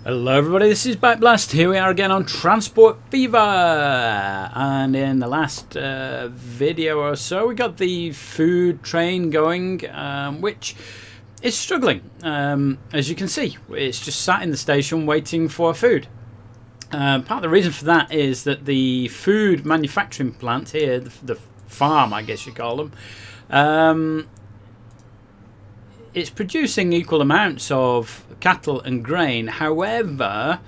Hello everybody, this is Backblast. Here we are again on Transport Fever, and in the last video or so we got the food train going, which is struggling. As you can see, it's just sat in the station waiting for food. Part of the reason for that is that the food manufacturing plant here, the farm I guess you call them, it's producing equal amounts of cattle and grain. However,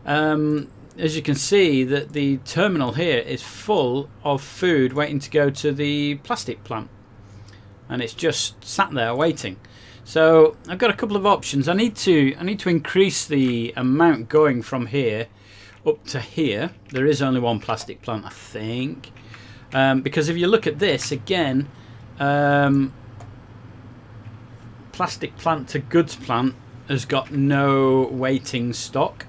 as you can see, that the terminal here is full of food waiting to go to the plastic plant, and it's just sat there waiting. So I've got a couple of options. I need to increase the amount going from here up to here. There is only one plastic plant, I think, because if you look at this again, plastic plant to goods plant has got no waiting stock,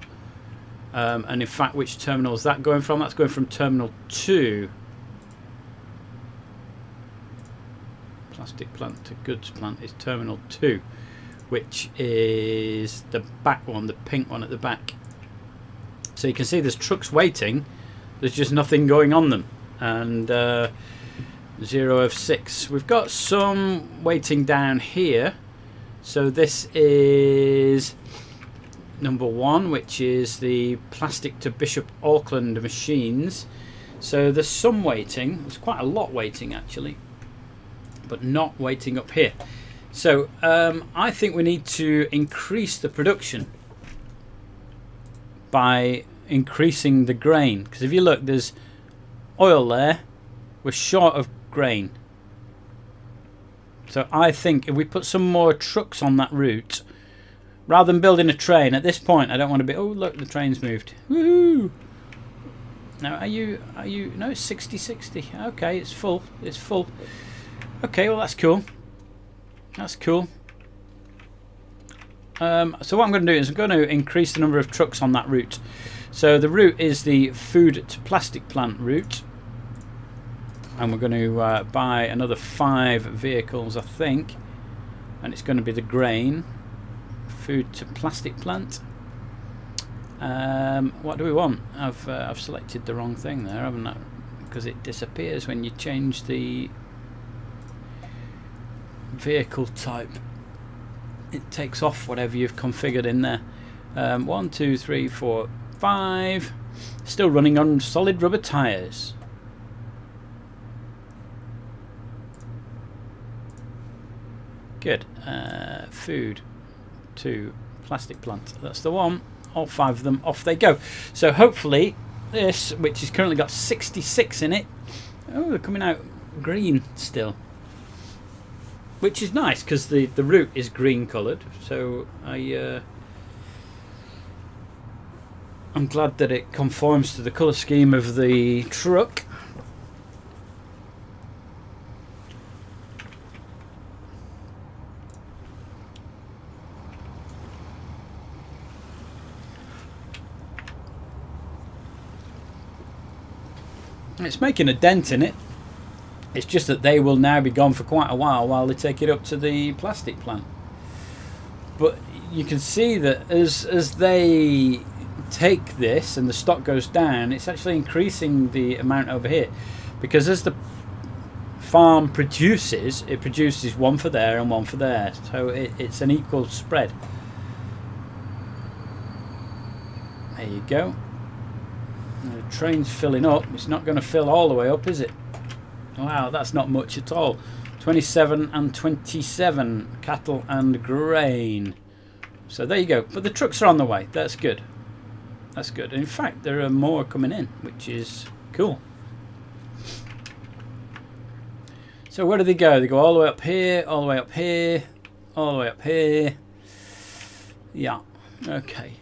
and in fact, which terminal is that going from? That's going from terminal 2. Plastic plant to goods plant is terminal 2, which is the back one, the pink one at the back. So you can see there's trucks waiting, there's just nothing going on them, and 0 of 6. We've got some waiting down here. So this is number 1, which is the plastic to Bishop Auckland machines. So there's some waiting. There's quite a lot waiting actually, but not waiting up here. So I think we need to increase the production by increasing the grain. Because if you look, there's oil there. We're short of grain. So I think if we put some more trucks on that route, rather than building a train, at this point I don't want to be, oh look, the train's moved. Woohoo! Now are you, no, it's 60. Okay, it's full, it's full. Okay, well that's cool. That's cool. So what I'm going to do is I'm going to increase the number of trucks on that route. So the route is the food to plastic plant route. And we're going to buy another 5 vehicles, I think, and it's going to be the grain food to plastic plant. What do we want? I've selected the wrong thing there, haven't I? Because it disappears when you change the vehicle type. It takes off whatever you've configured in there. 1, 2, 3, 4, 5. Still running on solid rubber tyres. Good. Food to plastic plant. That's the one. All 5 of them, off they go. So hopefully this, which has currently got 66 in it, oh, they're coming out green still, which is nice because the route is green coloured. So I'm glad that it conforms to the colour scheme of the truck. It's making a dent in it. It's just that they will now be gone for quite a while they take it up to the plastic plant. But you can see that as they take this and the stock goes down, it's actually increasing the amount over here, because as the farm produces, it produces 1 for there and 1 for there, so it's an equal spread. There you go. The train's filling up. It's not going to fill all the way up, is it? Wow, that's not much at all. 27 and 27 cattle and grain. So there you go. But the trucks are on the way. That's good. That's good. In fact, there are more coming in, which is cool. So where do they go? They go all the way up here, all the way up here, all the way up here. Yeah. Okay.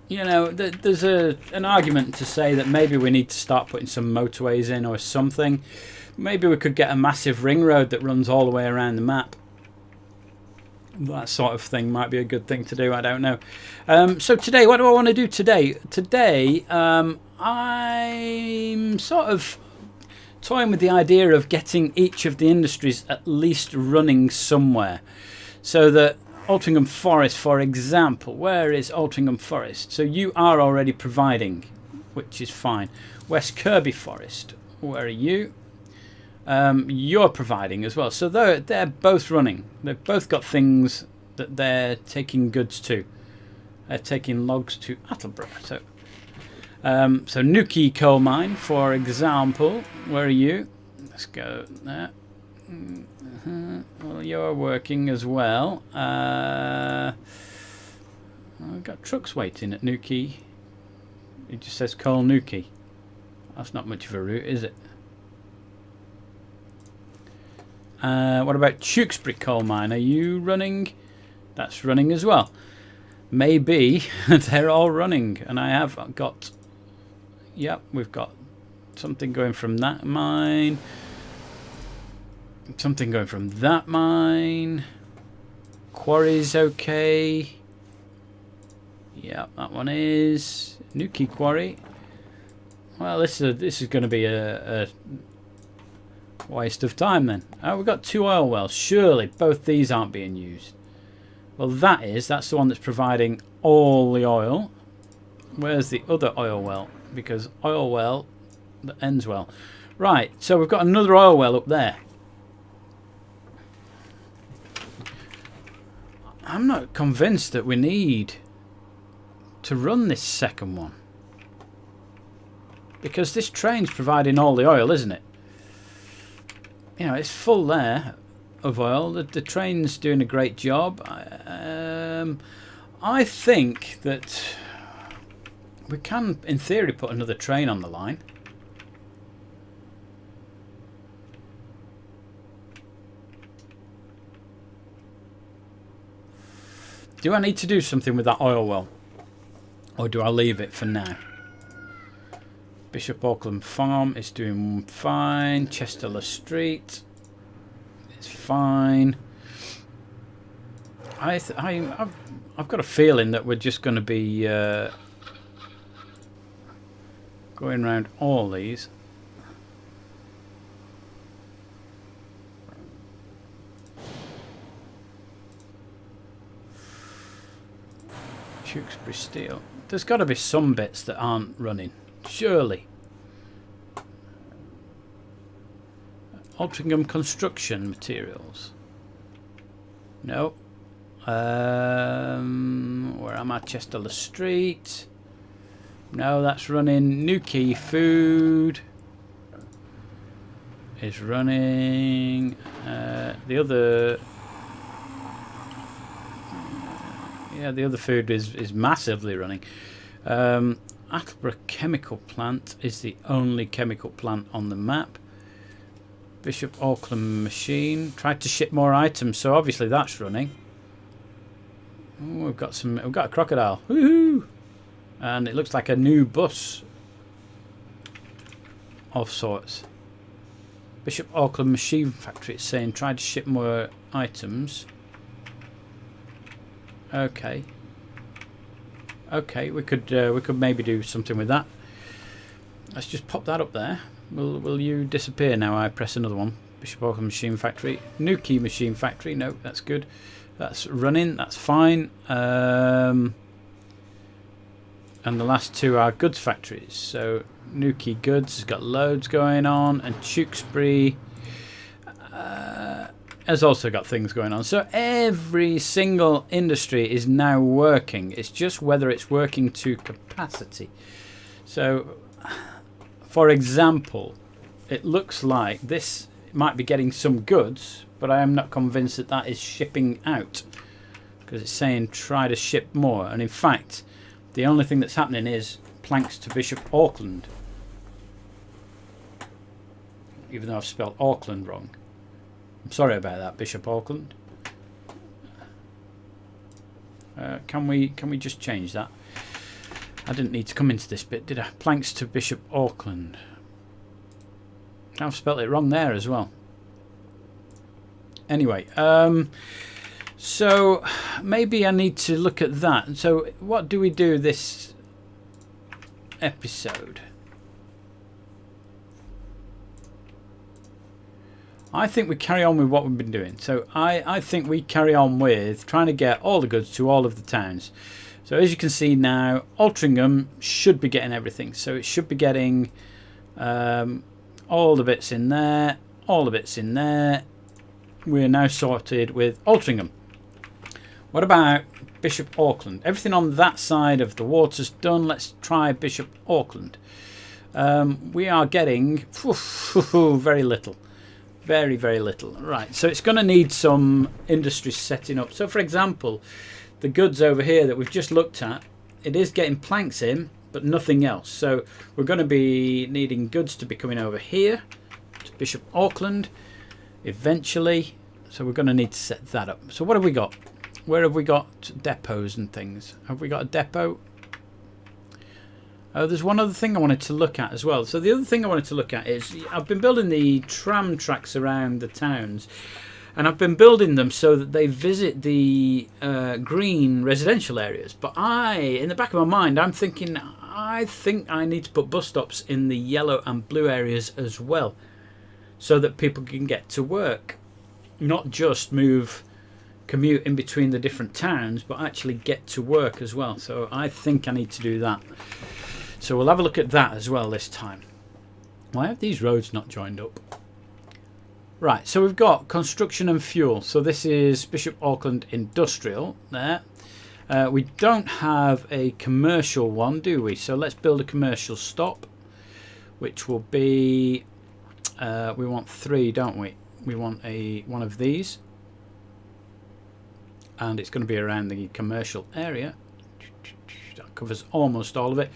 You know, there's an argument to say that maybe we need to start putting some motorways in or something. Maybe we could get a massive ring road that runs all the way around the map. That sort of thing might be a good thing to do, I don't know. So today, what do I want to do today? Today, I'm sort of toying with the idea of getting each of the industries at least running somewhere, so that Altrincham Forest, for example. Where is Altrincham Forest? So you are already providing, which is fine. West Kirby Forest. Where are you? You're providing as well. So they're both running. They've both got things that they're taking goods to. They're taking logs to Attleborough. So Nuki Coal Mine, for example. Where are you? Let's go there. Well, you're working as well. I've got trucks waiting at Nuki. It just says Coal Nuki. That's not much of a route, is it? What about Tewkesbury Coal Mine? Are you running? That's running as well. Maybe they're all running, and I have got. Yep, we've got something going from that mine. Something going from that mine. Quarry's okay. Yeah, that one is Nuki Quarry. Well, this is going to be a waste of time then. Oh, we've got 2 oil wells. Surely both these aren't being used. Well, that's the one that's providing all the oil. Where's the other oil well? Because oil well that ends well. Right, so we've got another oil well up there. I'm not convinced that we need to run this second one. Because this train's providing all the oil, isn't it? You know, it's full there of oil. The train's doing a great job. I think that we can, in theory, put another train on the line. Do I need to do something with that oil well? Or do I leave it for now? Bishop Auckland Farm is doing fine. Chester Street is fine. I've got a feeling that we're just going to be going around all these. Tewkesbury Steel. There's got to be some bits that aren't running. Surely. Altrincham Construction Materials. No. Where am I? Chester Street. No, that's running. Nuki Food is running. The other... Yeah, the other food is massively running. Attleborough Chemical Plant is the only chemical plant on the map. Bishop Auckland Machine tried to ship more items, so obviously that's running. Ooh, we've got a crocodile. Woohoo! And it looks like a new bus of sorts. Bishop Auckland Machine Factory is saying tried to ship more items. Okay. Okay, we could maybe do something with that. Let's just pop that up there. Will you disappear now? I press another one. Bishop Auckland Machine Factory, Nuki Machine Factory. No, that's good. That's running. That's fine. And the last two are goods factories. So Nuki Goods has got loads going on, and Tewkesbury has also got things going on. So every single industry is now working. It's just whether it's working to capacity. So, for example, it looks like this might be getting some goods, but I am not convinced that that is shipping out, because it's saying try to ship more. And in fact, the only thing that's happening is planks to Bishop Auckland, even though I've spelled Auckland wrong. I'm sorry about that, Bishop Auckland. Can we just change that? I didn't need to come into this bit, did I? Planks to Bishop Auckland. I've spelt it wrong there as well. Anyway, so maybe I need to look at that. So what do we do this episode? I think we carry on with what we've been doing. So I think we carry on with trying to get all the goods to all of the towns. So as you can see now, Altrincham should be getting everything. So it should be getting all the bits in there, all the bits in there. We're now sorted with Altrincham. What about Bishop Auckland? Everything on that side of the water's done. Let's try Bishop Auckland. We are getting very little. Very, very little. Right, so it's going to need some industry setting up. So, for example, the goods over here that we've just looked at, it is getting planks in, but nothing else. So we're going to be needing goods to be coming over here to Bishop Auckland eventually. So we're going to need to set that up. So what have we got? Where have we got depots and things? Have we got a depot? Oh, there's one other thing I wanted to look at as well. So the other thing I wanted to look at is I've been building the tram tracks around the towns, and I've been building them so that they visit the green residential areas. But in the back of my mind, I'm thinking I think I need to put bus stops in the yellow and blue areas as well, so that people can get to work, not just commute in between the different towns, but actually get to work as well. So I think I need to do that. So we'll have a look at that as well this time. Why have these roads not joined up? Right, so we've got construction and fuel. So this is Bishop Auckland Industrial there. We don't have a commercial one, do we? So let's build a commercial stop, which will be, we want 3, don't we? We want one of these. And it's going to be around the commercial area. That covers almost all of it.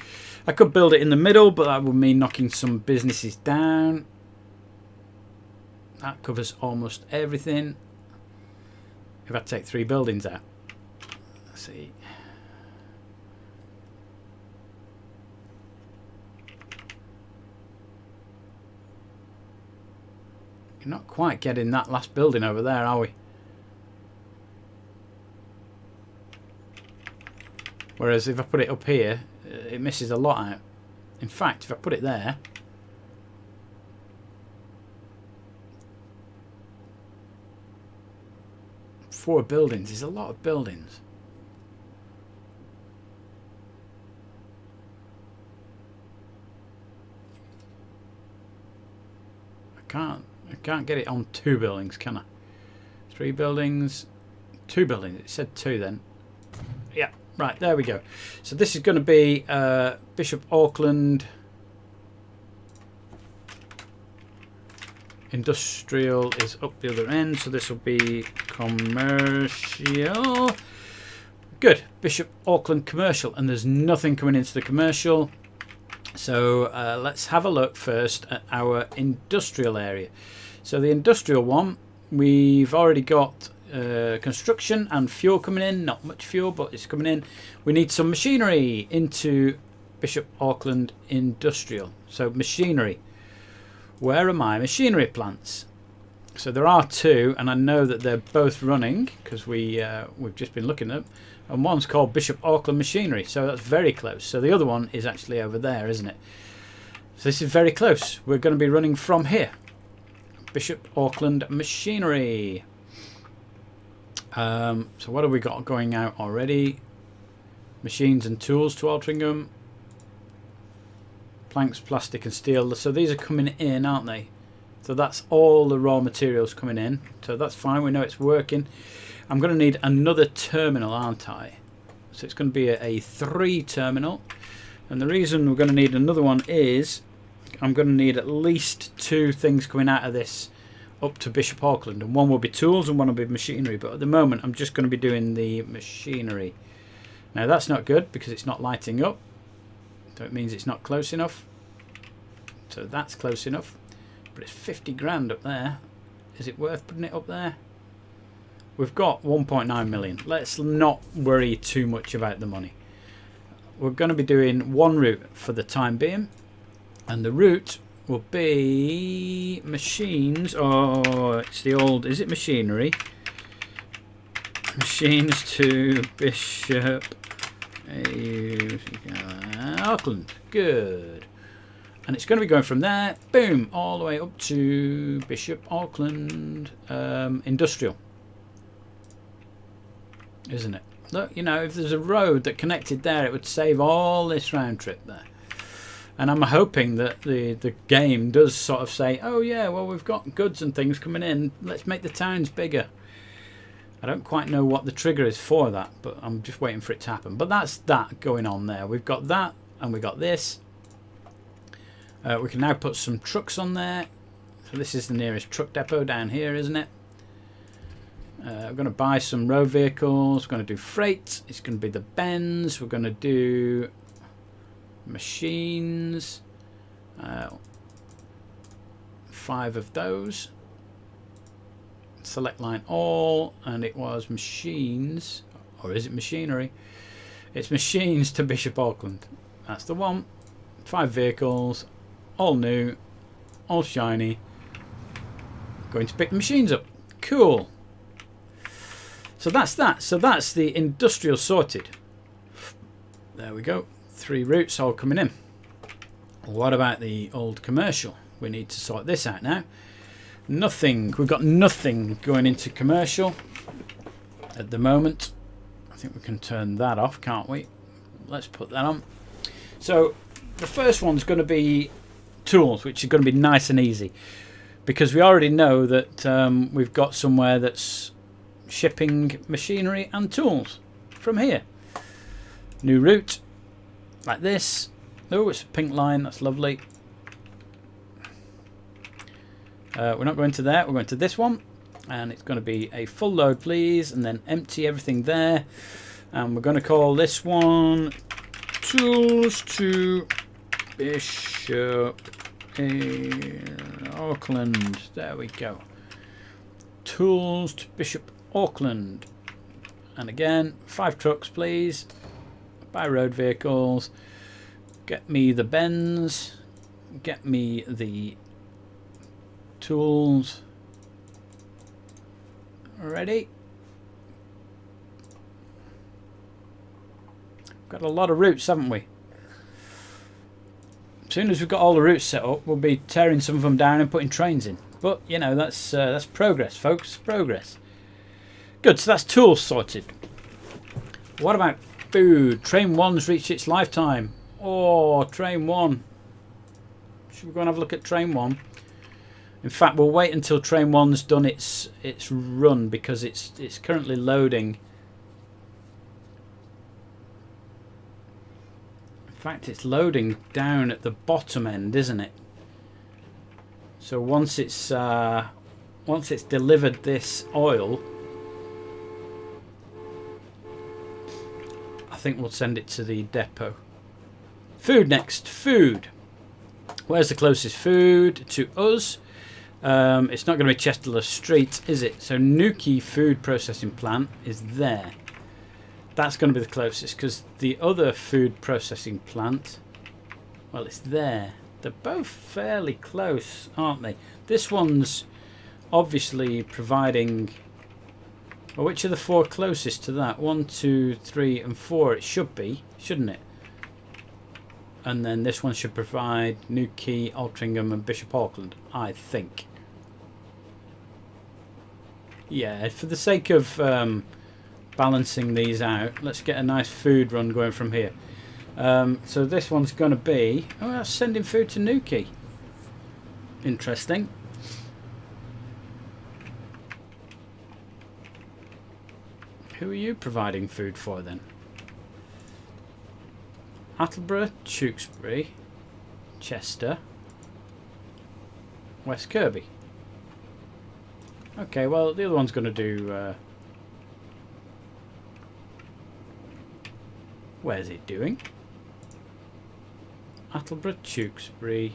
I could build it in the middle, but that would mean knocking some businesses down. That covers almost everything. If I take 3 buildings out. Let's see. You're not quite getting that last building over there, are we? Whereas if I put it up here, it misses a lot out. In fact, if I put it there, four buildings is a lot of buildings. I can't get it on 2 buildings, can I? 3 buildings, 2 buildings. It said 2 then. Yeah. Right, there we go. So this is going to be Bishop Auckland Industrial is up the other end, so this will be commercial. Good, Bishop Auckland Commercial, and there's nothing coming into the commercial. So let's have a look first at our industrial area. So the industrial one, we've already got construction and fuel coming in. Not much fuel, but it's coming in. We need some machinery into Bishop Auckland Industrial. So machinery, where are my machinery plants? So there are 2, and I know that they're both running because we've just been looking at them, and one's called Bishop Auckland Machinery, so that's very close. So the other one is actually over there, isn't it? So this is very close. We're going to be running from here. Bishop Auckland Machinery. So what have we got going out already? Machines and tools to Altrincham. Planks, plastic and steel. So these are coming in, aren't they? So that's all the raw materials coming in. So that's fine. We know it's working. I'm going to need another terminal, aren't I? So it's going to be a 3 terminal. And the reason we're going to need another one is I'm going to need at least 2 things coming out of this up to Bishop Auckland, and one will be tools and one will be machinery, but at the moment I'm just going to be doing the machinery. Now that's not good because it's not lighting up, so it means it's not close enough. So that's close enough, but it's 50 grand up there. Is it worth putting it up there? We've got 1.9 million. Let's not worry too much about the money. We're going to be doing one route for the time being, and the route will be machines. Oh, it's the old, is it machinery? Machines to Bishop Auckland. Good. And it's going to be going from there, boom, all the way up to Bishop Auckland Industrial. Isn't it? Look, you know, if there's a road that connected there, it would save all this round trip there. And I'm hoping that the game does sort of say, oh yeah, well, we've got goods and things coming in, let's make the towns bigger. I don't quite know what the trigger is for that, but I'm just waiting for it to happen. But that's that going on there. We've got that, and we've got this. We can now put some trucks on there. So this is the nearest truck depot down here, isn't it? We're going to buy some road vehicles. We're going to do freight. It's going to be the Benz. We're going to do machines. 5 of those. Select line all, and it was machines, or is it machinery? It's machines to Bishop Auckland. That's the one. 5 vehicles, all new, all shiny. Going to pick the machines up. Cool. So that's that. So that's the industrial sorted. There we go. 3 routes all coming in. What about the old commercial? We need to sort this out now. Nothing. We've got nothing going into commercial at the moment. I think we can turn that off, can't we? Let's put that on. So the first one's going to be tools, which are going to be nice and easy, because we already know that we've got somewhere that's shipping machinery and tools from here. New route, like this. Oh, it's a pink line. That's lovely. We're not going to there. We're going to this one, and it's going to be a full load, please, and then empty everything there. And we're going to call this one Tools to Bishop Auckland. There we go. Tools to Bishop Auckland. And again, 5 trucks, please. Buy road vehicles. Get me the Benz. Get me the tools. Ready? Got a lot of routes, haven't we? As soon as we've got all the routes set up, we'll be tearing some of them down and putting trains in. But you know, that's progress, folks. Progress. Good. So that's tools sorted. What about food? Train 1's reached its lifetime. Oh, train 1. Should we go and have a look at train 1? In fact, we'll wait until train 1's done its run, because it's currently loading. In fact, it's loading down at the bottom end, isn't it? So once it's delivered this oil, I think we'll send it to the depot. Food next. Food. Where's the closest food to us? It's not going to be Chesterless Street, is it? So Nuki Food Processing Plant is there. That's going to be the closest, because the other food processing plant, well, it's there. They're both fairly close, aren't they? This one's obviously providing... Well, which are the 4 closest to that? 1, 2, 3 and 4 it should be, shouldn't it? And then this one should provide Newquay, Altrincham and Bishop Auckland, I think. Yeah, for the sake of balancing these out, let's get a nice food run going from here. So this one's going to be... Oh, that's sending food to Newquay. Interesting. Who are you providing food for then? Attleborough, Tewkesbury, Chester, West Kirby. Okay, well, the other one's going to do... where's it doing? Attleborough, Tewkesbury,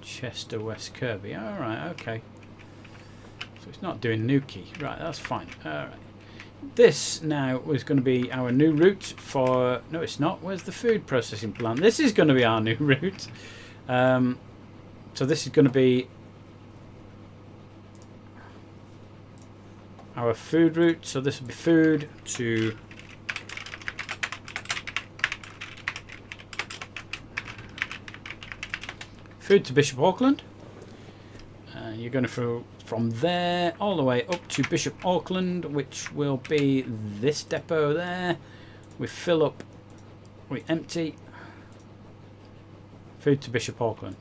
Chester, West Kirby. Alright, okay. So it's not doing Newquay. Right, that's fine. Alright. This now is going to be our new route for... No, it's not. Where's the food processing plant? This is going to be our new route. So this is going to be our food route. So this will be food to... food to Bishop Auckland. You're going to from there all the way up to Bishop Auckland, which will be this depot there. We fill up, we empty. Food to Bishop Auckland.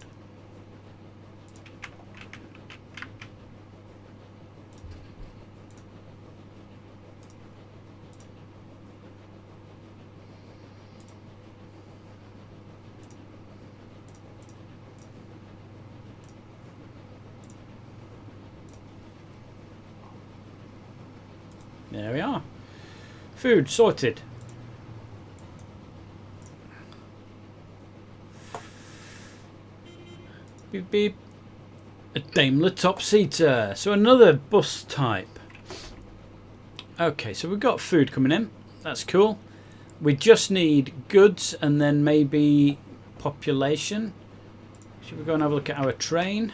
There we are. Food sorted. Beep beep. A Daimler top-seater. So another bus type. Okay, so we've got food coming in. That's cool. We just need goods and then maybe population. Should we go and have a look at our train?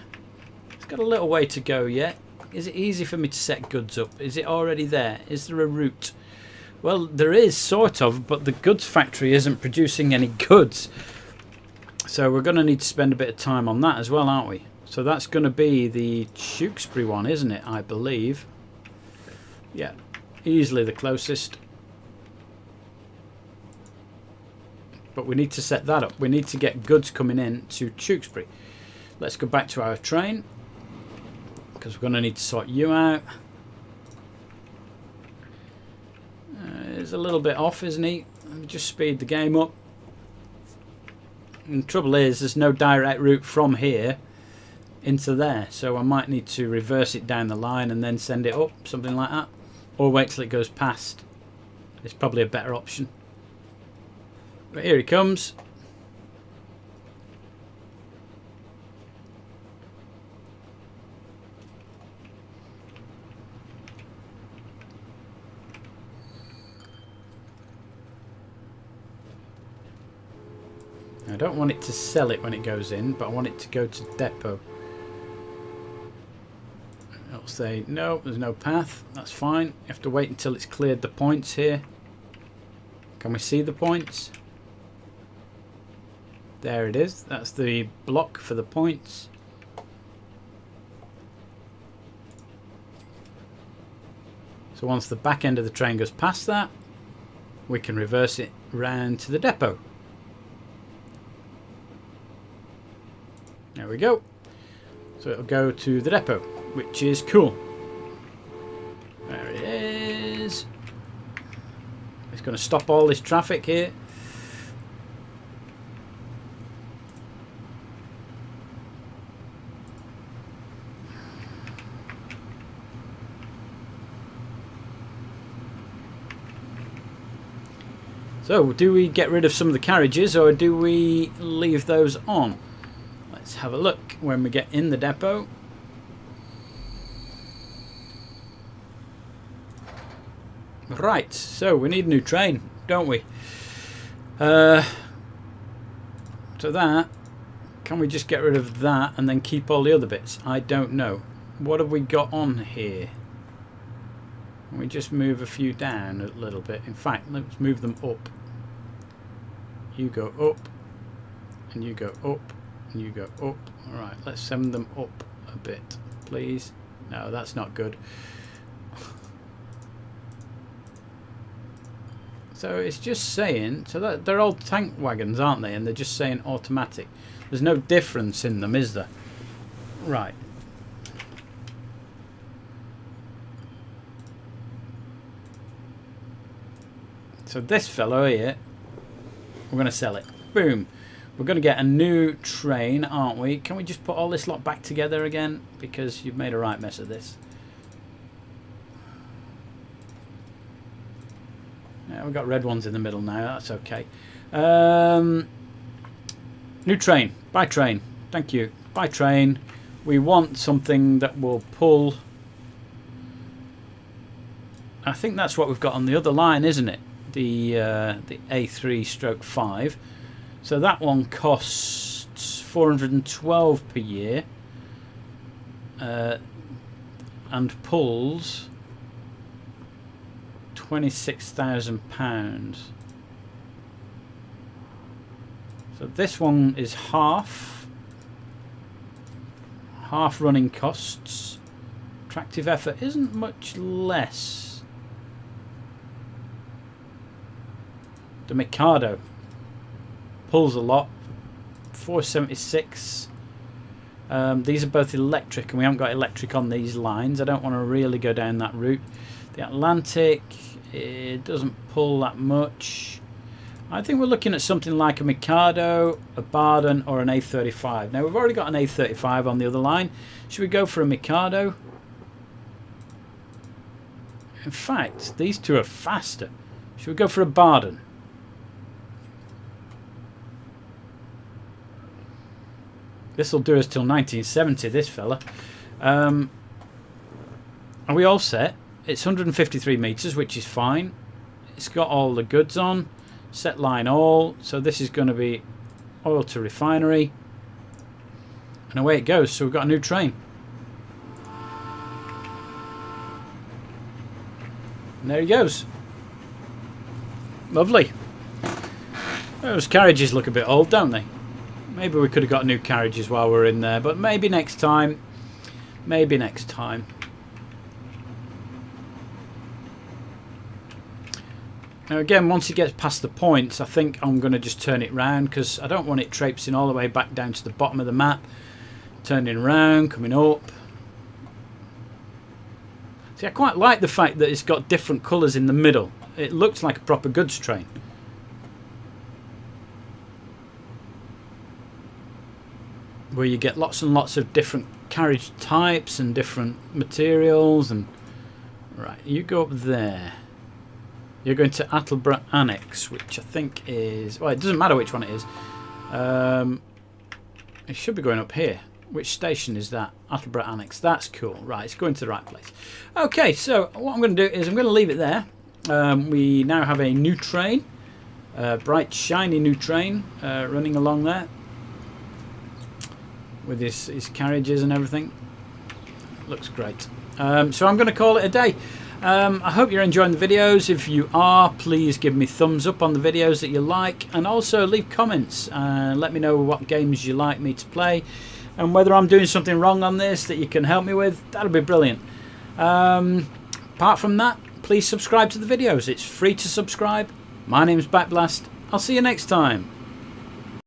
It's got a little way to go yet. Is it easy for me to set goods up? Is it already there? Is there a route? Well, there is, sort of, but the goods factory isn't producing any goods. So we're going to need to spend a bit of time on that as well, aren't we? So that's going to be the Tewkesbury one, isn't it? I believe. Yeah, easily the closest. But we need to set that up. We need to get goods coming in to Tewkesbury. Let's go back to our train, because we're going to need to sort you out. He's a little bit off, isn't he? Let me just speed the game up. And the trouble is, there's no direct route from here into there, so I might need to reverse it down the line and then send it up, something like that. Or wait till it goes past. It's probably a better option. But here he comes. I don't want it to sell it when it goes in, but I want it to go to depot. It'll say, no, there's no path. That's fine. You have to wait until it's cleared the points here. Can we see the points? There it is. That's the block for the points. So once the back end of the train goes past that, we can reverse it round to the depot. There we go. So it'll go to the depot, which is cool. There it is. It's going to stop all this traffic here. So, do we get rid of some of the carriages or do we leave those on? Let's have a look when we get in the depot. Right, so we need a new train, don't we? So that, can we just get rid of that and then keep all the other bits? I don't know. What have we got on here? Can we just move a few down a little bit? In fact, let's move them up. You go up, and you go up, and you go up. Alright, let's send them up a bit, please. No, that's not good. So it's just saying, so that they're old tank wagons, aren't they? And they're just saying automatic. There's no difference in them, is there? Right. So this fellow here, we're going to sell it. Boom. We're going to get a new train, aren't we? Can we just put all this lot back together again? Because you've made a right mess of this. Yeah, we've got red ones in the middle now. That's okay. New train. Buy train. Thank you. Buy train. We want something that will pull. I think that's what we've got on the other line, isn't it? The A3/5. So that one costs 412 per year and pulls £26,000. So this one is half. half running costs. Tractive effort isn't much less. The Mikado pulls a lot. 476. These are both electric, and we haven't got electric on these lines. I don't want to really go down that route. The Atlantic, it doesn't pull that much. I think we're looking at something like a Mikado, a Barden, or an A35. Now we've already got an A35 on the other line. Should we go for a Mikado? In fact, these two are faster. Should we go for a Barden? This will do us till 1970, this fella. Are we all set? It's 153 metres, which is fine. It's got all the goods on. Set line all. So this is going to be oil to refinery. And away it goes. So we've got a new train. And there he goes. Lovely. Those carriages look a bit old, don't they? Maybe we could have got new carriages while we're in there, but maybe next time. Maybe next time. Now again, once it gets past the points, I think I'm going to just turn it round, because I don't want it traipsing all the way back down to the bottom of the map. Turning around, coming up. See, I quite like the fact that it's got different colours in the middle. It looks like a proper goods train. Where you get lots and lots of different carriage types and different materials. And right, you go up there. You're going to Attleborough Annex, which I think is... Well, it doesn't matter which one it is. It should be going up here. Which station is that? Attleborough Annex. That's cool. Right, it's going to the right place. Okay, so what I'm going to do is I'm going to leave it there. We now have a new train. Bright, shiny new train running along there. With his carriages and everything. Looks great. So I'm going to call it a day. I hope you're enjoying the videos. If you are, please give me thumbs up on the videos that you like, and also leave comments and let me know what games you like me to play and whether I'm doing something wrong on this that you can help me with. That'll be brilliant. Apart from that, please subscribe to the videos. It's free to subscribe. My name's Backblast. I'll see you next time.